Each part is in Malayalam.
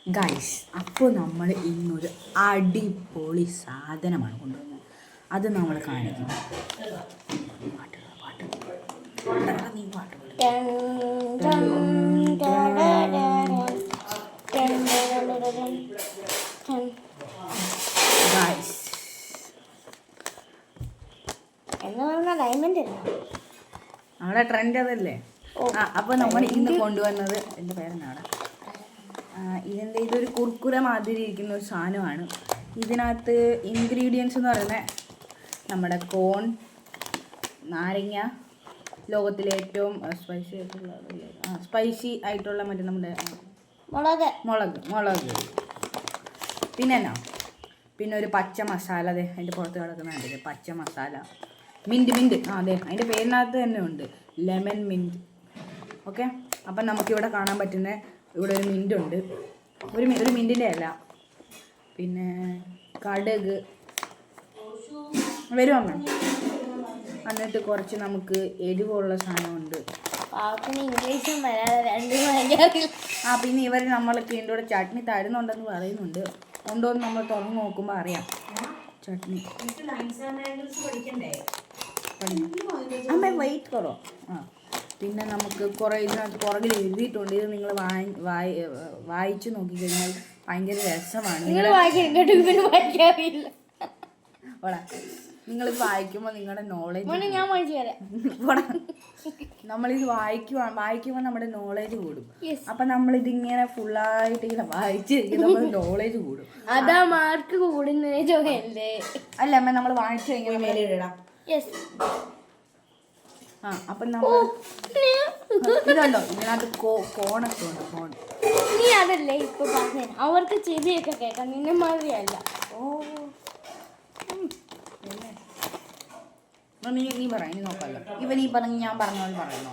ഗൈസ്, അപ്പോൾ നമ്മൾ ഇന്നൊരു അടിപൊളി സാധനമാണ് കൊണ്ടുവന്നത്. അത് നമ്മൾ കാണിക്കും. നീ പാട്ട് ഗൈസ് നമ്മുടെ ട്രെൻഡ് അതല്ലേ. അപ്പോൾ നമ്മൾ ഇന്ന് കൊണ്ടുവന്നത് എൻ്റെ പേരെന്നാണ്. ഇതൊരു കുർക്കുര മാതിരി ഇരിക്കുന്ന ഒരു സാധനമാണ്. ഇതിനകത്ത് ഇൻഗ്രീഡിയൻസ് എന്ന് പറയുന്നത് നമ്മുടെ കോൺ, നാരങ്ങ, ലോകത്തിലെ ഏറ്റവും സ്പൈസി ആയിട്ടുള്ള മറ്റേ നമ്മുടെ മുളക് പിന്നെ ഒരു പച്ച മസാല. അതെ, അതിൻ്റെ പുറത്ത് കിടക്കുന്നുണ്ട് പച്ച മസാല. മിൻറ്റ് അതെ, അതിൻ്റെ പേരിനകത്ത് തന്നെ ഉണ്ട്, ലെമൺ മിൻറ്റ്. ഓക്കെ, അപ്പം നമുക്കിവിടെ കാണാൻ പറ്റുന്ന ഇവിടെ ഒരു മിൻറ്റുണ്ട്. ഒരു മിൻറ്റിൻ്റെ അല്ല, പിന്നെ കടുക് വരുമോ. എന്നിട്ട് കുറച്ച് നമുക്ക് എരിവുള്ള സാധനമുണ്ട്. പിന്നെ ഇവർ നമ്മൾക്ക് ഇതിൻ്റെ കൂടെ ചട്നി തരുന്നുണ്ടെന്ന് പറയുന്നുണ്ട്. ഉണ്ടോയെന്ന് നമ്മൾ തുറന്ന് നോക്കുമ്പോൾ അറിയാം. ചട്നി അമ്മ വെയിറ്റ് കുറോ. പിന്നെ നമുക്ക് കുറേ ഇതിനകത്ത് പുറകിൽ എഴുതിയിട്ടുണ്ട്. ഇത് നിങ്ങൾ വായിച്ചു നോക്കിക്കഴിഞ്ഞാൽ ഭയങ്കര രസമാണ്. നിങ്ങളിത് വായിക്കുമ്പോൾ നിങ്ങളുടെ നോളേജ്, നമ്മളിത് വായിക്കുമ്പോൾ നമ്മുടെ നോളേജ് കൂടും. അപ്പം നമ്മളിതിങ്ങനെ ഫുള്ളായിട്ട് ഇങ്ങനെ വായിച്ച് നമ്മുടെ നോളേജ് കൂടും. അതാ മാർക്ക് കൂടുന്നതല്ലേ. അല്ല അമ്മ, നമ്മൾ വായിച്ചു കഴിഞ്ഞാൽ മേലെ ഇടാം. അപ്പം നമ്മൾ ഇതുണ്ടോ, ഇതിനകത്ത് കോണൊക്കെ ഉണ്ട്. കോൺ നീ അതല്ലേ ഇപ്പൊ പറഞ്ഞ, അവർക്ക് ചെവിയൊക്കെ കേൾക്കാം, നിന്നെ മാതിരിയല്ല. നീ പറയാം, ഇനി നോക്കാമല്ലോ. ഇവൻ ഈ പറഞ്ഞ് ഞാൻ പറഞ്ഞ പോലെ പറയുന്നു.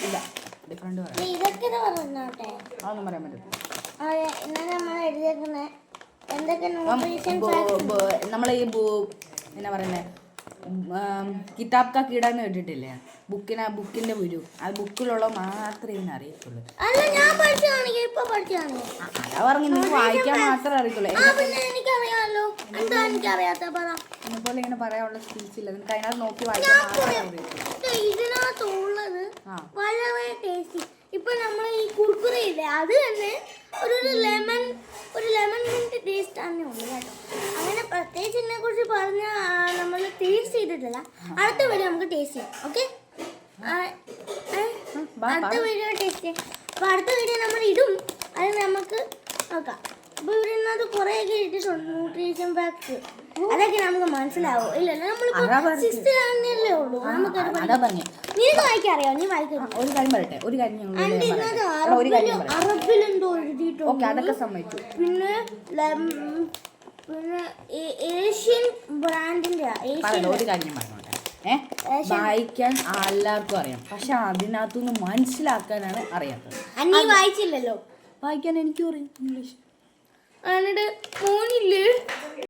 ഇല്ല, ഡിഫറെന്റ് പറയാം. അതൊന്നും പറയാൻ പറ്റും. നമ്മളെ ഈ എന്നാ പറയുന്നത്, കിതാബ് കാ കീട എന്ന് കേട്ടിട്ടില്ലേ? ബുക്കിന്റെ ഗുരു. അത് ബുക്കിലുള്ള മാത്രമേ ഇതിനെ അറിയത്തുള്ളൂ. അതാ പറഞ്ഞു, നീ വായിക്കാൻ മാത്രമേ അറിയത്തുള്ളൂ. എന്നെപ്പോലെ ഇങ്ങനെ പറയാനുള്ള സ്കിൽസ് ഇല്ല. നിനക്ക് അതിനകത്ത് നോക്കി വായിക്കാൻ മാത്രമേ ഇതിനകത്തുള്ളത് വളരെ ടേസ്റ്റി. ഇപ്പൊ നമ്മൾ ഈ കുർക്കുറയില്ലേ, അത് തന്നെ ഒരു ലെമൺ മിന്റ് ടേസ്റ്റ് തന്നെ ഉണ്ട് കേട്ടോ. അങ്ങനെ പ്രത്യേകിച്ച് ഇതിനെ കുറിച്ച് പറഞ്ഞാൽ നമ്മൾ ടേസ്റ്റ് ചെയ്തിട്ടില്ല. അടുത്ത വീഡിയോ നമുക്ക് ടേസ്റ്റ് ചെയ്യാം. ഓക്കെ, അടുത്ത വീഡിയോ ടേസ്റ്റ് ചെയ്യാം. അപ്പൊ അടുത്ത വീഡിയോ നമ്മൾ ഇടും, അത് നമുക്ക് നോക്കാം. അപ്പൊ ഇവരിന്നത് കുറേയൊക്കെ ഇട്ടിട്ടുണ്ട്, ന്യൂട്രീഷൻ ഫാക്ട്സ്. അതൊക്കെ നമുക്ക് മനസ്സിലാവും. ഇല്ലല്ലോ, നമ്മളിപ്പോ സിക്സ്ത് തന്നെയല്ലേ ഉള്ളൂ. നീ വായിക്കറിയോ? നീ വായിക്കാം. ഒരു കാര്യം പറയട്ടെ, ഒരു കാര്യം അറബിലെന്തോ എഴുതിയിട്ടുണ്ട്, അതൊക്കെ സമ്മതിച്ചു. പിന്നെ ഏഷ്യൻ ബ്രാൻഡിന്റെ ഒരു കാര്യം പറഞ്ഞോട്ടെ. വായിക്കാൻ എല്ലാവർക്കും അറിയാം, പക്ഷെ അതിനകത്തുനിന്ന് മനസ്സിലാക്കാനാണ് അറിയാത്തത്. നീ വായിച്ചില്ലല്ലോ. വായിക്കാൻ എനിക്കും അറിയാം ഇംഗ്ലീഷ്. എന്നിട്ട് മോനില്ലേ